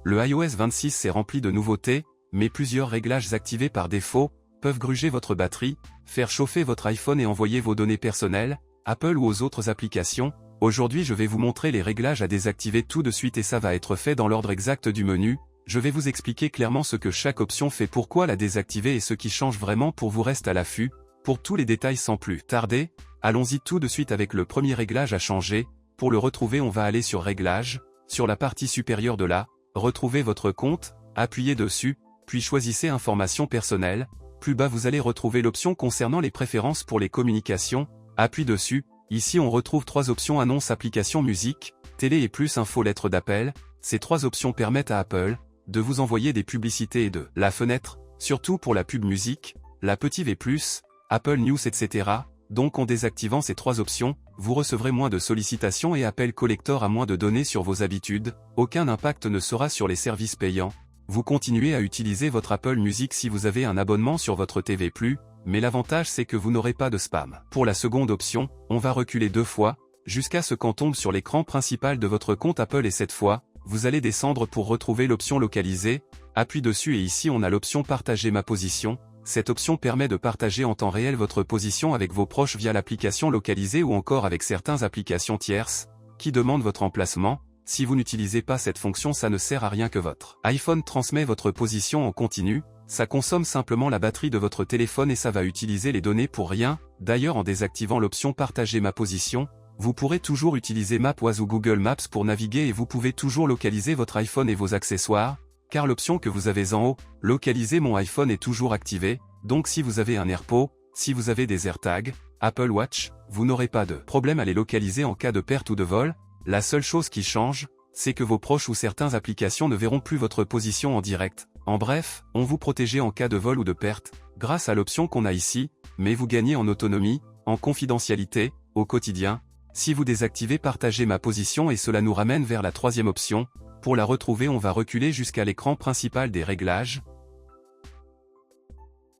Le iOS 26 est rempli de nouveautés, mais plusieurs réglages activés par défaut peuvent gruger votre batterie, faire chauffer votre iPhone et envoyer vos données personnelles, Apple ou aux autres applications. Aujourd'hui je vais vous montrer les réglages à désactiver tout de suite et ça va être fait dans l'ordre exact du menu. Je vais vous expliquer clairement ce que chaque option fait, pourquoi la désactiver et ce qui change vraiment pour vous. Reste à l'affût. Pour tous les détails sans plus tarder, allons-y tout de suite avec le premier réglage à changer. Pour le retrouver on va aller sur Réglages, sur la partie supérieure de là, retrouvez votre compte, appuyez dessus, puis choisissez Informations personnelles. Plus bas vous allez retrouver l'option concernant les préférences pour les communications, appuyez dessus. Ici on retrouve 3 options: annonce, application, musique, télé et plus info, lettre d'appel. Ces 3 options permettent à Apple de vous envoyer des publicités et de la fenêtre, surtout pour la pub musique, la petite V+, Apple News etc. Donc en désactivant ces 3 options, vous recevrez moins de sollicitations et appels collector à moins de données sur vos habitudes. Aucun impact ne sera sur les services payants. Vous continuez à utiliser votre Apple Music si vous avez un abonnement sur votre TV+, mais l'avantage c'est que vous n'aurez pas de spam. Pour la seconde option, on va reculer 2 fois, jusqu'à ce qu'on tombe sur l'écran principal de votre compte Apple et cette fois, vous allez descendre pour retrouver l'option localiser, appuyez dessus et ici on a l'option partager ma position. Cette option permet de partager en temps réel votre position avec vos proches via l'application localisée ou encore avec certaines applications tierces, qui demandent votre emplacement. Si vous n'utilisez pas cette fonction, ça ne sert à rien que votre iPhone transmet votre position en continu, ça consomme simplement la batterie de votre téléphone et ça va utiliser les données pour rien. D'ailleurs en désactivant l'option partager ma position, vous pourrez toujours utiliser MapWaz ou Google Maps pour naviguer et vous pouvez toujours localiser votre iPhone et vos accessoires, car l'option que vous avez en haut, localiser mon iPhone, est toujours activée. Donc si vous avez un AirPod, si vous avez des AirTags, Apple Watch, vous n'aurez pas de problème à les localiser en cas de perte ou de vol. La seule chose qui change, c'est que vos proches ou certaines applications ne verront plus votre position en direct. En bref, on vous protège en cas de vol ou de perte, grâce à l'option qu'on a ici, mais vous gagnez en autonomie, en confidentialité, au quotidien. Si vous désactivez partager ma position et cela nous ramène vers la 3e option. Pour la retrouver on va reculer jusqu'à l'écran principal des réglages.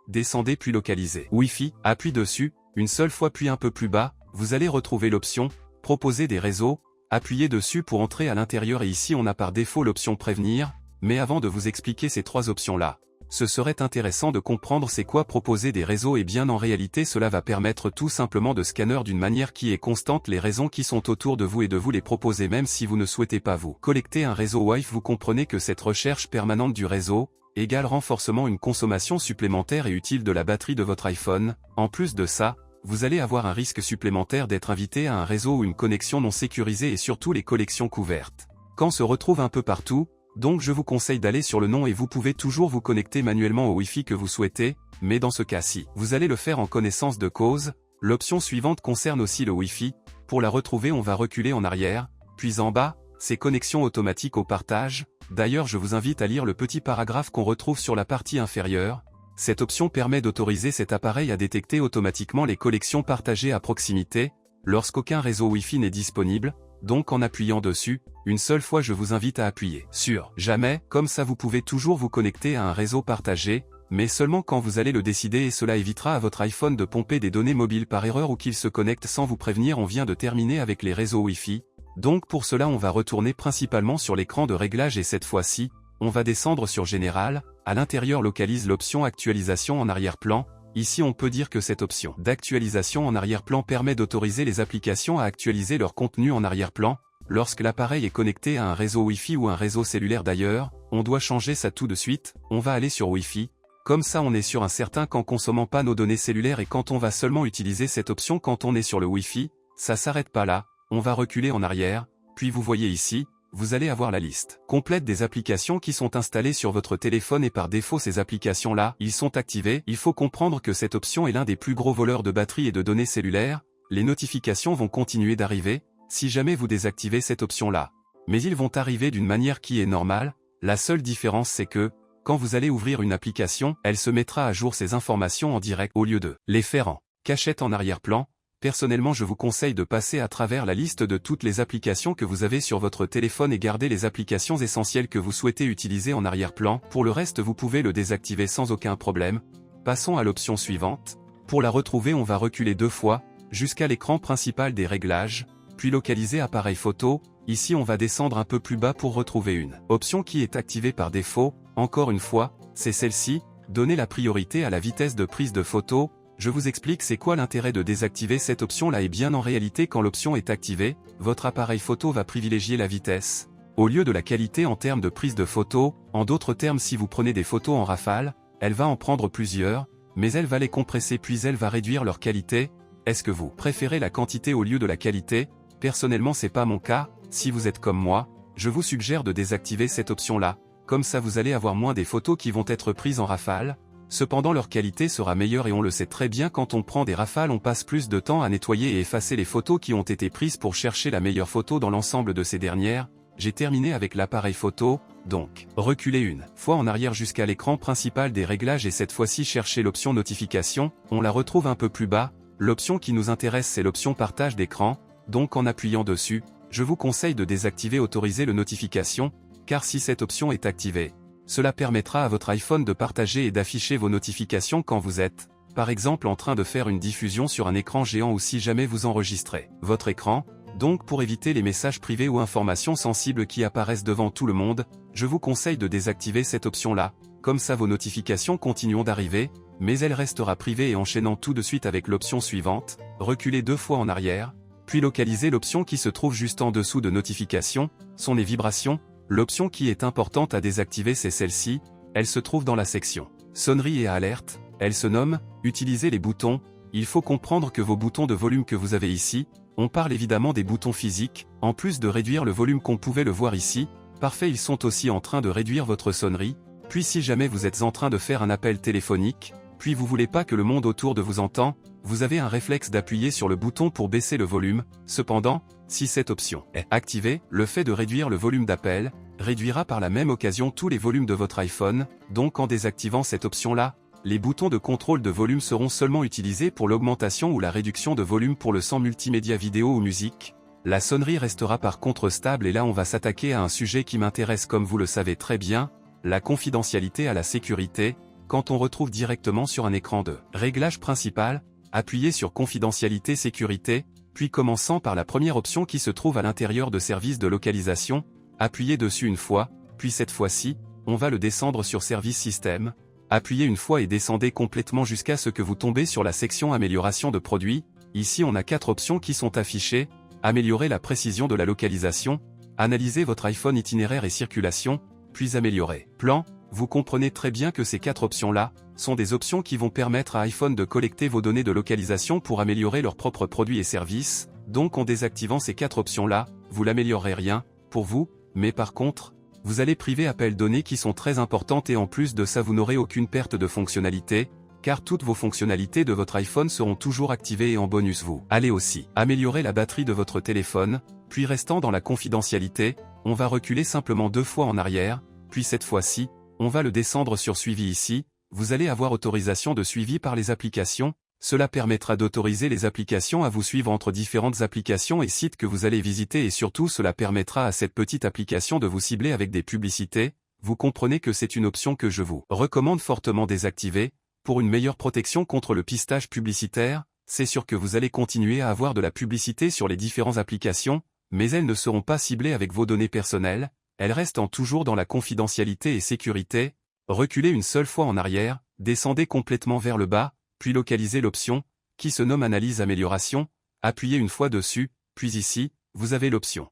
Descendez puis localiser Wi-Fi, appuyez dessus, une seule fois puis un peu plus bas, vous allez retrouver l'option proposer des réseaux, appuyez dessus pour entrer à l'intérieur et ici on a par défaut l'option prévenir, mais avant de vous expliquer ces 3 options là, ce serait intéressant de comprendre c'est quoi proposer des réseaux. Et bien en réalité cela va permettre tout simplement de scanner d'une manière qui est constante les réseaux qui sont autour de vous et de vous les proposer même si vous ne souhaitez pas vous collecter un réseau Wi-Fi. Vous comprenez que cette recherche permanente du réseau égale renforcement, une consommation supplémentaire et utile de la batterie de votre iPhone. En plus de ça, vous allez avoir un risque supplémentaire d'être invité à un réseau ou une connexion non sécurisée et surtout les connexions couvertes quand se retrouve un peu partout. Donc je vous conseille d'aller sur le nom et vous pouvez toujours vous connecter manuellement au Wi-Fi que vous souhaitez, mais dans ce cas-ci, vous allez le faire en connaissance de cause. L'option suivante concerne aussi le Wi-Fi. Pour la retrouver on va reculer en arrière, puis en bas, c'est connexion automatique au partage. D'ailleurs je vous invite à lire le petit paragraphe qu'on retrouve sur la partie inférieure. Cette option permet d'autoriser cet appareil à détecter automatiquement les connexions partagées à proximité, lorsqu'aucun réseau Wi-Fi n'est disponible. Donc en appuyant dessus, une seule fois je vous invite à appuyer sur jamais, comme ça vous pouvez toujours vous connecter à un réseau partagé, mais seulement quand vous allez le décider et cela évitera à votre iPhone de pomper des données mobiles par erreur ou qu'il se connecte sans vous prévenir. On vient de terminer avec les réseaux Wi-Fi, donc pour cela on va retourner principalement sur l'écran de réglage et cette fois-ci, on va descendre sur Général, à l'intérieur localise l'option actualisation en arrière-plan. Ici on peut dire que cette option d'actualisation en arrière-plan permet d'autoriser les applications à actualiser leur contenu en arrière-plan. Lorsque l'appareil est connecté à un réseau Wi-Fi ou un réseau cellulaire d'ailleurs, on doit changer ça tout de suite. On va aller sur Wi-Fi, comme ça on est sûr un certain qu'en consommant pas nos données cellulaires et quand on va seulement utiliser cette option quand on est sur le Wi-Fi, ça s'arrête pas là, on va reculer en arrière, puis vous voyez ici, vous allez avoir la liste complète des applications qui sont installées sur votre téléphone et par défaut ces applications-là, ils sont activés. Il faut comprendre que cette option est l'un des plus gros voleurs de batterie et de données cellulaires. Les notifications vont continuer d'arriver, si jamais vous désactivez cette option-là. Mais ils vont arriver d'une manière qui est normale, la seule différence c'est que, quand vous allez ouvrir une application, elle se mettra à jour ces informations en direct au lieu de les faire en cachette en arrière-plan. Personnellement je vous conseille de passer à travers la liste de toutes les applications que vous avez sur votre téléphone et garder les applications essentielles que vous souhaitez utiliser en arrière-plan. Pour le reste vous pouvez le désactiver sans aucun problème. Passons à l'option suivante. Pour la retrouver on va reculer 2 fois, jusqu'à l'écran principal des réglages. puis localiser appareil photo. Ici on va descendre un peu plus bas pour retrouver une option qui est activée par défaut. Encore une fois, c'est celle-ci. Donnez la priorité à la vitesse de prise de photo. Je vous explique c'est quoi l'intérêt de désactiver cette option-là et bien en réalité quand l'option est activée, votre appareil photo va privilégier la vitesse au lieu de la qualité en termes de prise de photo. En d'autres termes, si vous prenez des photos en rafale, elle va en prendre plusieurs, mais elle va les compresser puis elle va réduire leur qualité. Est-ce que vous préférez la quantité au lieu de la qualité? Personnellement c'est pas mon cas. Si vous êtes comme moi, je vous suggère de désactiver cette option-là, comme ça vous allez avoir moins des photos qui vont être prises en rafale. Cependant leur qualité sera meilleure et on le sait très bien quand on prend des rafales on passe plus de temps à nettoyer et effacer les photos qui ont été prises pour chercher la meilleure photo dans l'ensemble de ces dernières. J'ai terminé avec l'appareil photo, donc reculez une fois en arrière jusqu'à l'écran principal des réglages et cette fois-ci cherchez l'option notification, on la retrouve un peu plus bas. L'option qui nous intéresse c'est l'option partage d'écran, donc en appuyant dessus, je vous conseille de désactiver autoriser le notification, car si cette option est activée, cela permettra à votre iPhone de partager et d'afficher vos notifications quand vous êtes, par exemple en train de faire une diffusion sur un écran géant ou si jamais vous enregistrez votre écran. Donc pour éviter les messages privés ou informations sensibles qui apparaissent devant tout le monde, je vous conseille de désactiver cette option-là, comme ça vos notifications continueront d'arriver, mais elle restera privée et enchaînant tout de suite avec l'option suivante, reculez 2 fois en arrière, puis localisez l'option qui se trouve juste en dessous de notification, sont les vibrations. L'option qui est importante à désactiver c'est celle-ci, elle se trouve dans la section sonnerie et alerte, elle se nomme « Utilisez les boutons ». Il faut comprendre que vos boutons de volume que vous avez ici, on parle évidemment des boutons physiques, en plus de réduire le volume qu'on pouvait le voir ici, parfait ils sont aussi en train de réduire votre sonnerie, puis si jamais vous êtes en train de faire un appel téléphonique, puis vous voulez pas que le monde autour de vous entend, vous avez un réflexe d'appuyer sur le bouton pour baisser le volume. Cependant, si cette option est activée, le fait de réduire le volume d'appel, réduira par la même occasion tous les volumes de votre iPhone, donc en désactivant cette option-là, les boutons de contrôle de volume seront seulement utilisés pour l'augmentation ou la réduction de volume pour le son multimédia vidéo ou musique. La sonnerie restera par contre stable et là on va s'attaquer à un sujet qui m'intéresse comme vous le savez très bien, la confidentialité à la sécurité. Quand on retrouve directement sur un écran de réglage principal, appuyez sur confidentialité sécurité, puis commençant par la première option qui se trouve à l'intérieur de service de localisation, appuyez dessus une fois, puis cette fois-ci, on va le descendre sur service système. Appuyez une fois et descendez complètement jusqu'à ce que vous tombez sur la section amélioration de produits. Ici on a 4 options qui sont affichées, améliorer la précision de la localisation, analyser votre iPhone itinéraire et circulation, puis améliorer plan. Vous comprenez très bien que ces 4 options-là, sont des options qui vont permettre à iPhone de collecter vos données de localisation pour améliorer leurs propres produits et services, donc en désactivant ces 4 options-là, vous n'améliorerez rien, pour vous, mais par contre, vous allez priver appel données qui sont très importantes et en plus de ça vous n'aurez aucune perte de fonctionnalité, car toutes vos fonctionnalités de votre iPhone seront toujours activées et en bonus vous allez aussi améliorer la batterie de votre téléphone, puis restant dans la confidentialité, on va reculer simplement 2 fois en arrière, puis cette fois-ci, on va le descendre sur suivi ici, vous allez avoir autorisation de suivi par les applications, cela permettra d'autoriser les applications à vous suivre entre différentes applications et sites que vous allez visiter et surtout cela permettra à cette petite application de vous cibler avec des publicités. Vous comprenez que c'est une option que je vous recommande fortement désactiver, pour une meilleure protection contre le pistage publicitaire. C'est sûr que vous allez continuer à avoir de la publicité sur les différentes applications, mais elles ne seront pas ciblées avec vos données personnelles, elles restent toujours dans la confidentialité et sécurité. Reculez une seule fois en arrière, descendez complètement vers le bas, puis localisez l'option, qui se nomme Analyse Amélioration, appuyez une fois dessus, puis ici, vous avez l'option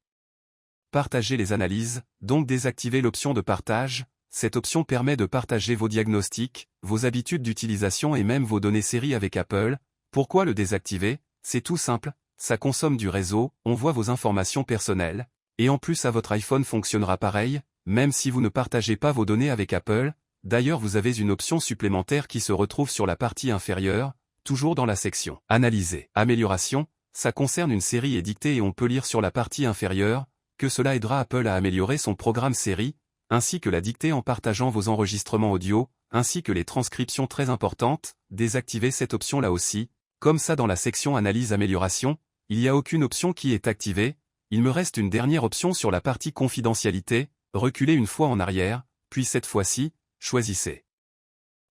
Partager les analyses, donc désactivez l'option de partage. Cette option permet de partager vos diagnostics, vos habitudes d'utilisation et même vos données série avec Apple. Pourquoi le désactiver? C'est tout simple, ça consomme du réseau, on voit vos informations personnelles, et en plus à votre iPhone fonctionnera pareil, même si vous ne partagez pas vos données avec Apple. D'ailleurs vous avez une option supplémentaire qui se retrouve sur la partie inférieure, toujours dans la section Analyser, Amélioration, ça concerne une série édictée et on peut lire sur la partie inférieure, que cela aidera Apple à améliorer son programme série, ainsi que la dictée en partageant vos enregistrements audio, ainsi que les transcriptions très importantes. Désactivez cette option là aussi, comme ça dans la section Analyse Amélioration, il n'y a aucune option qui est activée. Il me reste une dernière option sur la partie confidentialité, reculez une fois en arrière, puis cette fois-ci, choisissez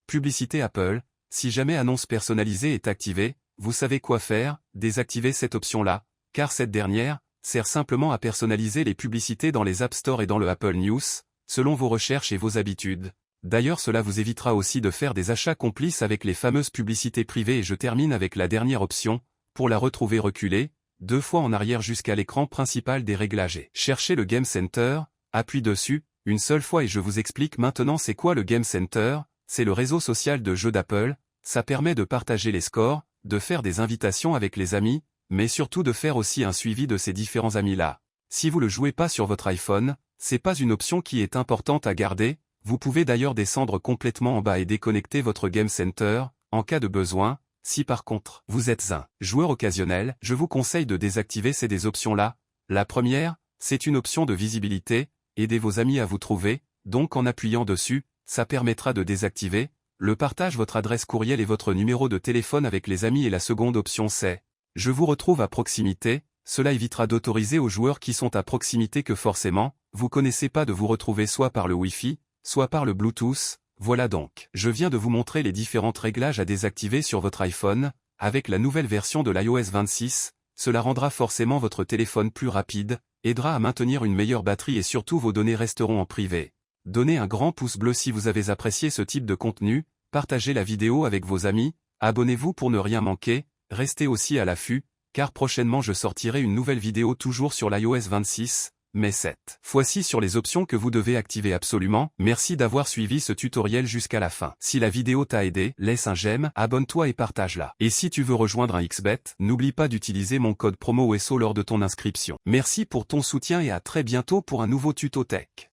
Publicité Apple. Si jamais annonce personnalisée est activée, vous savez quoi faire, désactivez cette option-là, car cette dernière sert simplement à personnaliser les publicités dans les App Store et dans le Apple News, selon vos recherches et vos habitudes. D'ailleurs, cela vous évitera aussi de faire des achats complices avec les fameuses publicités privées. Et je termine avec la dernière option, pour la retrouver reculez, 2 fois en arrière jusqu'à l'écran principal des réglages. Cherchez le Game Center, appuyez dessus, une seule fois et je vous explique maintenant c'est quoi le Game Center. C'est le réseau social de jeux d'Apple, ça permet de partager les scores, de faire des invitations avec les amis, mais surtout de faire aussi un suivi de ces différents amis-là. Si vous le jouez pas sur votre iPhone, c'est pas une option qui est importante à garder, vous pouvez d'ailleurs descendre complètement en bas et déconnecter votre Game Center, en cas de besoin. Si par contre, vous êtes un joueur occasionnel, je vous conseille de désactiver ces deux options-là. La première, c'est une option de visibilité, aidez vos amis à vous trouver, donc en appuyant dessus, ça permettra de désactiver le partage votre adresse courriel et votre numéro de téléphone avec les amis et la seconde option c'est « Je vous retrouve à proximité », cela évitera d'autoriser aux joueurs qui sont à proximité que forcément, vous connaissez pas de vous retrouver soit par le Wi-Fi, soit par le Bluetooth. Voilà donc. Je viens de vous montrer les différents réglages à désactiver sur votre iPhone, avec la nouvelle version de l'iOS 26, cela rendra forcément votre téléphone plus rapide, aidera à maintenir une meilleure batterie et surtout vos données resteront en privé. Donnez un grand pouce bleu si vous avez apprécié ce type de contenu, partagez la vidéo avec vos amis, abonnez-vous pour ne rien manquer, restez aussi à l'affût, car prochainement je sortirai une nouvelle vidéo toujours sur l'iOS 26, mais cette fois-ci sur les options que vous devez activer absolument. Merci d'avoir suivi ce tutoriel jusqu'à la fin. Si la vidéo t'a aidé, laisse un j'aime, abonne-toi et partage-la. Et si tu veux rejoindre un XBet, n'oublie pas d'utiliser mon code promo WESSO lors de ton inscription. Merci pour ton soutien et à très bientôt pour un nouveau tuto tech.